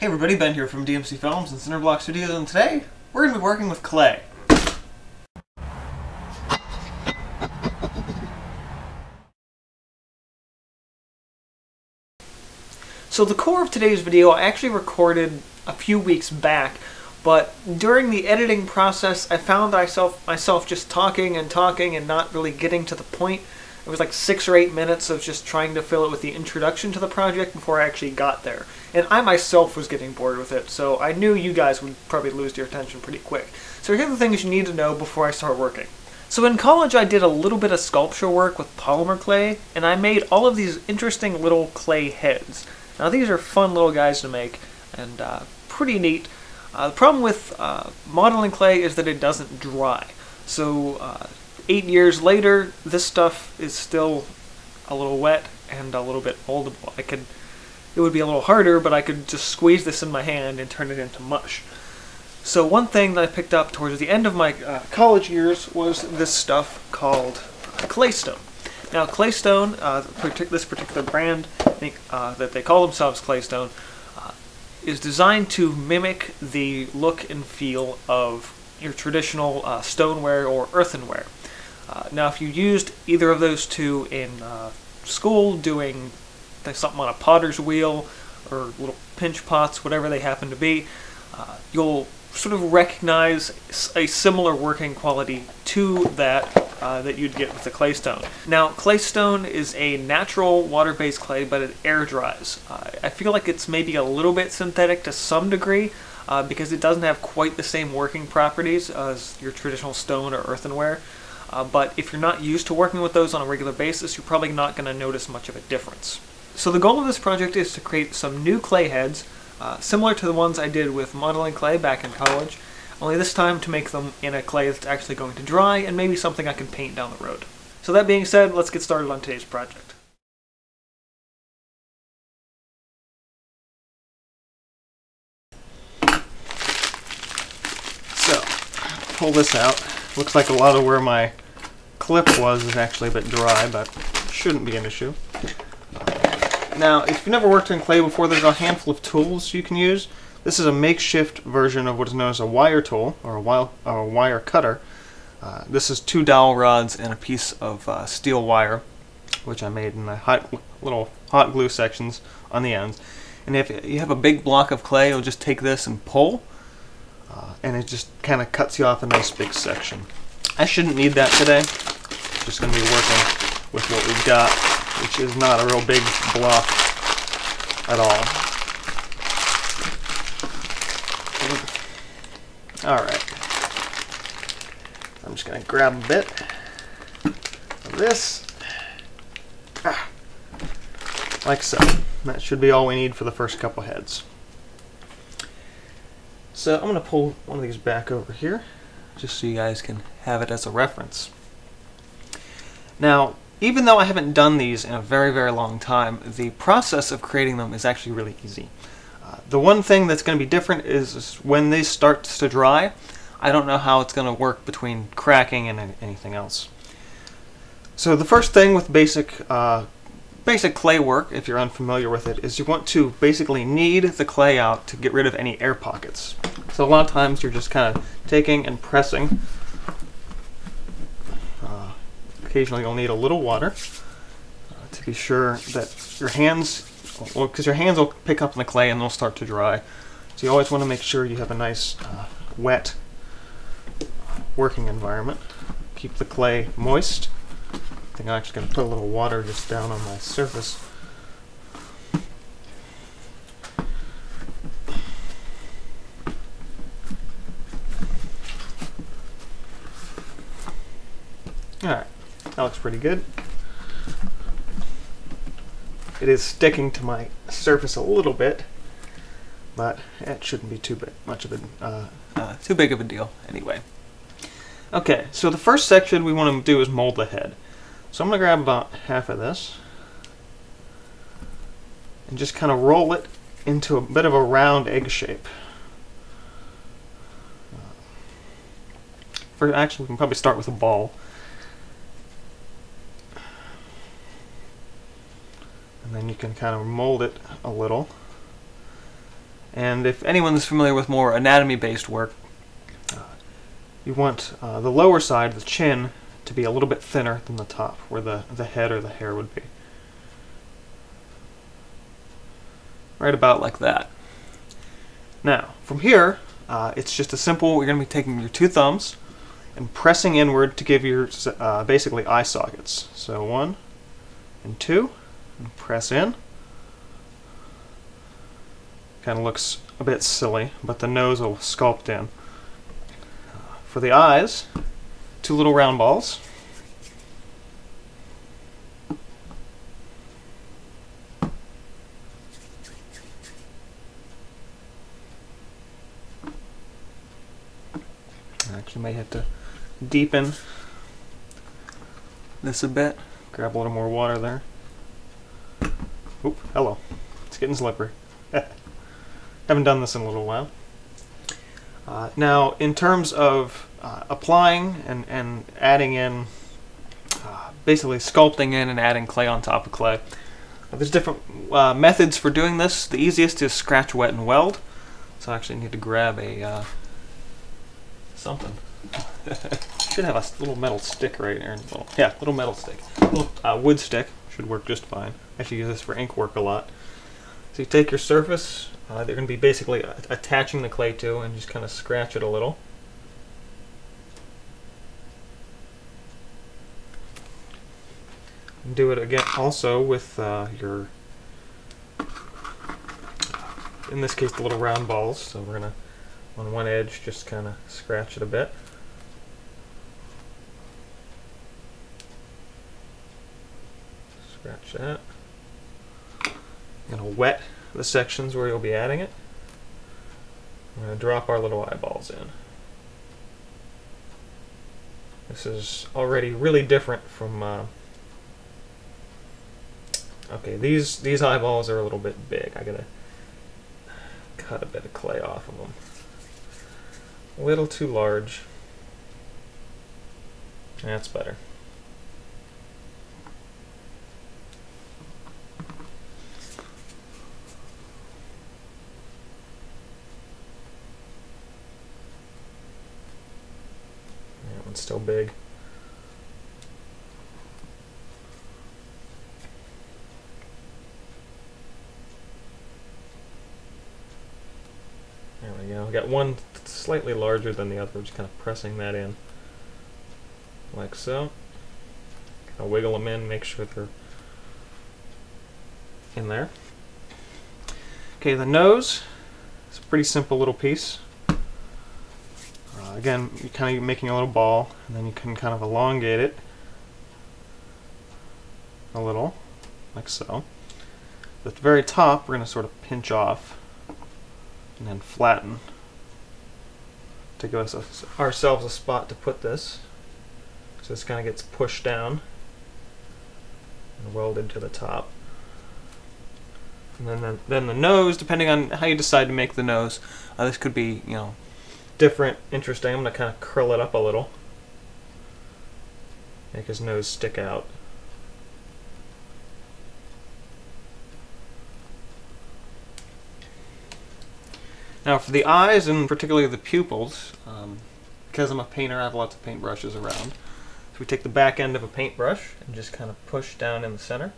Hey everybody, Ben here from DMC Films and Cinderblock Studios, and today we're going to be working with clay. So the core of today's video I actually recorded a few weeks back, but during the editing process I found myself just talking and not really getting to the point. It was like 6 or 8 minutes of just trying to fill it with the introduction to the project before I actually got there. And I myself was getting bored with it, so I knew you guys would probably lose your attention pretty quick. So here are the things you need to know before I start working. So in college I did a little bit of sculpture work with polymer clay, and I made all of these interesting little clay heads. Now these are fun little guys to make, and pretty neat. The problem with modeling clay is that it doesn't dry. So 8 years later, this stuff is still a little wet and a little bit moldable. It would be a little harder, but I could just squeeze this in my hand and turn it into mush. So one thing that I picked up towards the end of my college years was this stuff called Claystone. Now Claystone, this particular brand, that they call themselves Claystone, is designed to mimic the look and feel of your traditional stoneware or earthenware. Now if you used either of those two in school doing something on a potter's wheel or little pinch pots, whatever they happen to be, you'll sort of recognize a similar working quality to that that you'd get with the claystone. Now claystone is a natural water-based clay, but it air dries. I feel like it's maybe a little bit synthetic to some degree because it doesn't have quite the same working properties as your traditional stone or earthenware. But if you're not used to working with those on a regular basis, you're probably not going to notice much of a difference. So the goal of this project is to create some new clay heads, similar to the ones I did with modeling clay back in college, only this time to make them in a clay that's actually going to dry and maybe something I can paint down the road. So that being said, let's get started on today's project. So, pull this out. Looks like a lot of where my clip was is actually a bit dry, but shouldn't be an issue. Now, if you've never worked in clay before, there's a handful of tools you can use. This is a makeshift version of what is known as a wire tool, or a wire cutter. This is 2 dowel rods and a piece of steel wire, which I made in the little hot glue sections on the ends. And if you have a big block of clay, you'll just take this and pull, and it just kind of cuts you off a nice big section. I shouldn't need that today. Just going to be working with what we've got, which is not a real big block at all. Alright. I'm just going to grab a bit of this. Like so. That should be all we need for the first couple heads. So I'm going to pull one of these back over here, just so you guys can have it as a reference. Now, even though I haven't done these in a very, very long time, the process of creating them is actually really easy. The one thing that's going to be different is when this starts to dry, I don't know how it's going to work between cracking and anything else. So the first thing with basic clay work, if you're unfamiliar with it, is you want to basically knead the clay out to get rid of any air pockets. So a lot of times you're just kind of taking and pressing. Occasionally you'll need a little water to be sure that your hands, well, because your hands will pick up on the clay and they'll start to dry. So you always want to make sure you have a nice wet working environment. Keep the clay moist. I think I'm actually going to put a little water just down on my surface. Alright, that looks pretty good. It is sticking to my surface a little bit, but it shouldn't be too big of a deal anyway. Okay, so the first section we want to do is mold the head. So I'm going to grab about half of this and just kind of roll it into a bit of a round egg shape. Actually, we can probably start with a ball. And then you can kind of mold it a little. And if anyone's familiar with more anatomy-based work, you want the lower side, the chin, to be a little bit thinner than the top, where the head or the hair would be. Right about like that. Now, from here, it's just a simple, you're going to be taking your two thumbs and pressing inward to give your basically eye sockets. So 1 and 2, and press in. Kind of looks a bit silly, but the nose will sculpt in. For the eyes, 2 little round balls. I actually may have to deepen this a bit. Grab a little more water there. Oop, hello. It's getting slippery. Haven't done this in a little while. Now, in terms of applying and adding in, basically sculpting in and adding clay on top of clay, there's different methods for doing this. The easiest is scratch, wet, and weld. So I actually need to grab a something. Should have a little metal stick right here. Yeah, little metal stick. Little wood stick should work just fine. I actually use this for ink work a lot. So you take your surface, they're going to be basically attaching the clay to, and just kind of scratch it a little. And do it again also with your, in this case, the little round balls. So we're going to, on one edge, just kind of scratch it a bit. Scratch that. I'm going to wet the sections where you'll be adding it. We're going to drop our little eyeballs in. This is already really different from... okay, these eyeballs are a little bit big. I gotta cut a bit of clay off of them. A little too large. That's better. That one's still big. There we go. I've got one slightly larger than the other, just kind of pressing that in. Like so. Kind of wiggle them in, make sure they're in there. Okay, the nose is a pretty simple little piece. Again, you're kind of making a little ball, and then you can kind of elongate it a little, like so. At the very top, we're going to sort of pinch off and then flatten to give us ourselves a spot to put this. So this kind of gets pushed down and welded to the top. And then the nose, depending on how you decide to make the nose, this could be, you know, different, interesting. I'm going to kind of curl it up a little, make his nose stick out. Now for the eyes, and particularly the pupils, because I'm a painter, I have lots of paintbrushes around. So we take the back end of a paintbrush and just kind of push down in the center.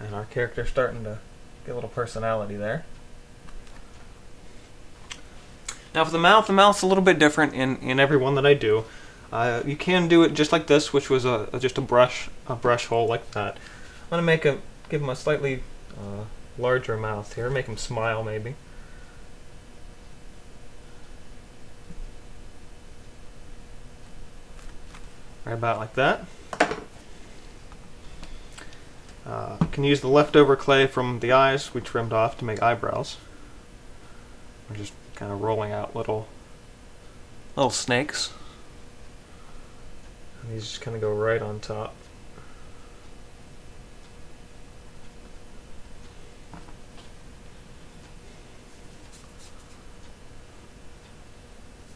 And our character's starting to get a little personality there. Now for the mouth's a little bit different in every one that I do. You can do it just like this, which was just a brush hole like that. I'm going to give him a slightly larger mouth here, make him smile maybe. Right about like that. You can use the leftover clay from the eyes we trimmed off to make eyebrows. We're just kind of rolling out little snakes. And these just kind of go right on top.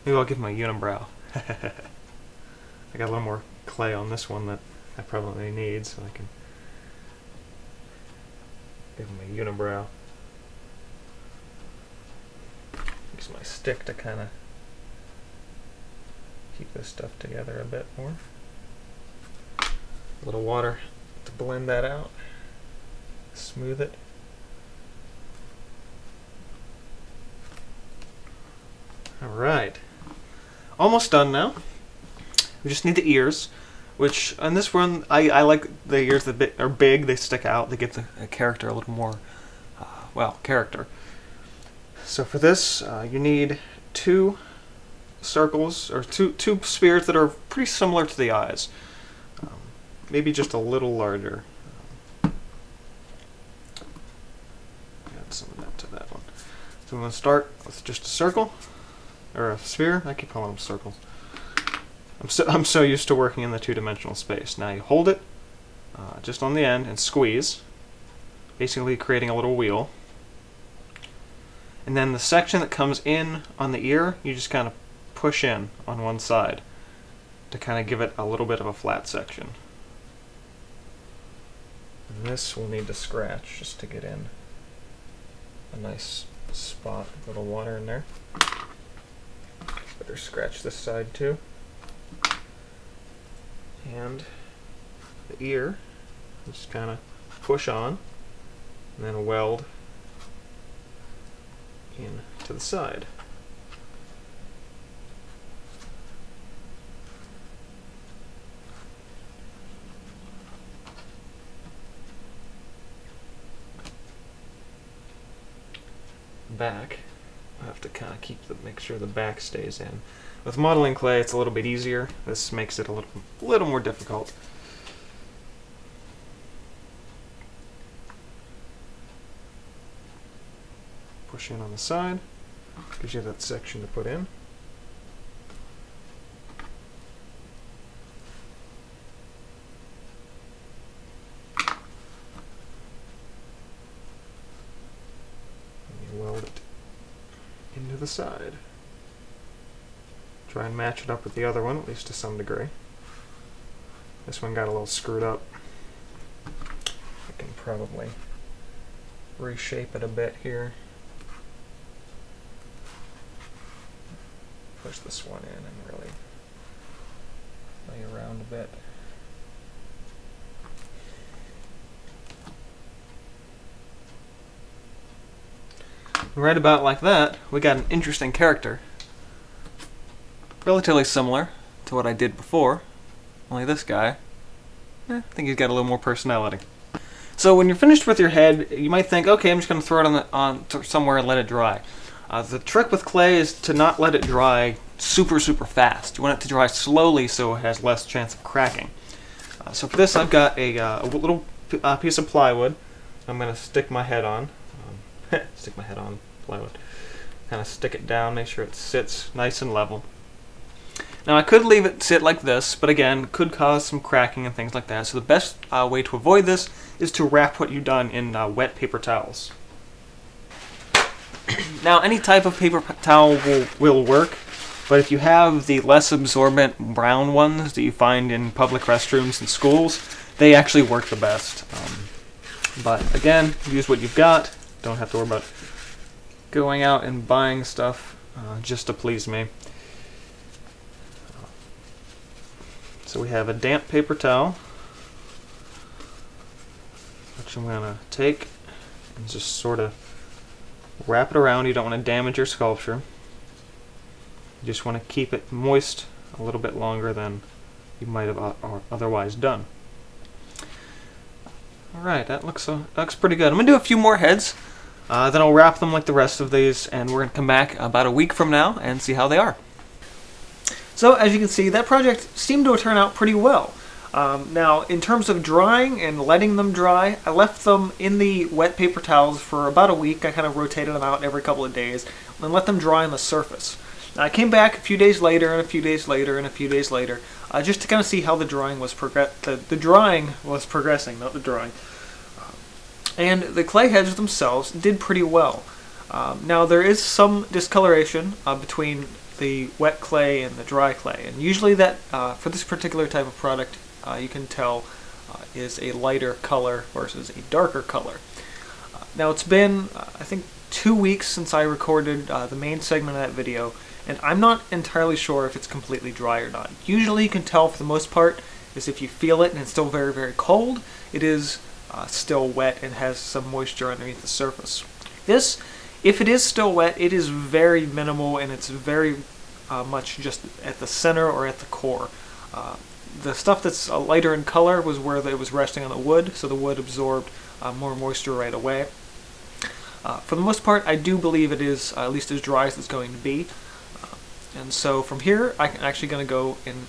Maybe I'll give him a unibrow. I got a little more clay on this one that I probably need, so I can Give him a unibrow. Use my stick to kind of keep this stuff together a bit more. A little water to blend that out. Smooth it. Alright. Almost done now. We just need the ears, which on this one, I like the ears that are big, they stick out, they give the character a little more, well, character. So for this, you need two circles, or two spheres that are pretty similar to the eyes. Maybe just a little larger. Add some of that to that one. So I'm going to start with just a circle, or a sphere. I keep calling them circles. I'm so used to working in the two-dimensional space. Now you hold it just on the end and squeeze, basically creating a little wheel. And then the section that comes in on the ear, you just kind of push in on one side to kind of give it a little bit of a flat section. And this we'll need to scratch just to get in a nice spot, a little water in there. Better scratch this side too. And the ear, just kind of push on and then weld in to the side. Back, I have to kind of make sure the back stays in. With modeling clay, it's a little bit easier. This makes it a little more difficult. Push in on the side, gives you that section to put in. And you weld it into the side. Try and match it up with the other one, at least to some degree. This one got a little screwed up. I can probably reshape it a bit here. Push this one in and really lay around a bit. Right about like that, we got an interesting character. Relatively similar to what I did before, only this guy, I think he's got a little more personality. So when you're finished with your head, you might think, okay, I'm just going to throw it on somewhere and let it dry. The trick with clay is to not let it dry super fast. You want it to dry slowly so it has less chance of cracking. So for this, I've got a little piece of plywood. I'm going to stick my head on. Stick my head on plywood. Kind of stick it down, make sure it sits nice and level. Now I could leave it sit like this, but again, it could cause some cracking and things like that. So the best way to avoid this is to wrap what you've done in wet paper towels. Now any type of paper towel will work, but if you have the less absorbent brown ones that you find in public restrooms and schools, they actually work the best. But again, use what you've got. Don't have to worry about going out and buying stuff just to please me. So we have a damp paper towel, which I'm going to take and just sort of wrap it around. You don't want to damage your sculpture. You just want to keep it moist a little bit longer than you might have otherwise done. Alright, that looks pretty good. I'm going to do a few more heads, then I'll wrap them like the rest of these, and we're going to come back about a week from now and see how they are. So as you can see, that project seemed to turn out pretty well. Now, in terms of drying and letting them dry, I left them in the wet paper towels for about a week. I kind of rotated them out every couple of days and let them dry on the surface. Now, I came back a few days later and a few days later and a few days later just to kind of see how the drying was the drying was progressing, not the drawing. And the clay heads themselves did pretty well. Now, there is some discoloration between the wet clay and the dry clay, and usually that for this particular type of product you can tell is a lighter color versus a darker color. Now it's been, I think, 2 weeks since I recorded the main segment of that video, and I'm not entirely sure if it's completely dry or not. Usually you can tell for the most part is if you feel it and it's still very, very cold, it is still wet and has some moisture underneath the surface. This, if it is still wet, it is very minimal and it's very much just at the center or at the core. The stuff that's lighter in color was where it was resting on the wood, so the wood absorbed more moisture right away. For the most part, I do believe it is at least as dry as it's going to be. And so from here, I'm actually going to go and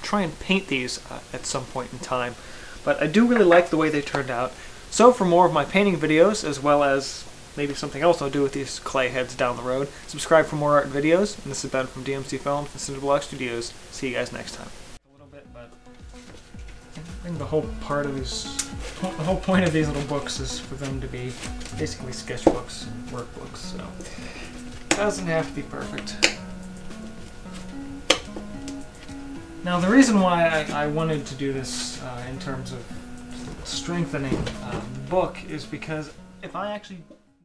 try and paint these at some point in time. But I do really like the way they turned out. So for more of my painting videos, as well as maybe something else I'll do with these clay heads down the road, subscribe for more art videos. And this has been from DMC Films and Cinderblock Studios. See you guys next time. A little bit, but I think the whole point of these little books is for them to be basically sketchbooks and workbooks. So it doesn't have to be perfect. Now the reason why I wanted to do this in terms of strengthening the book is because if I actually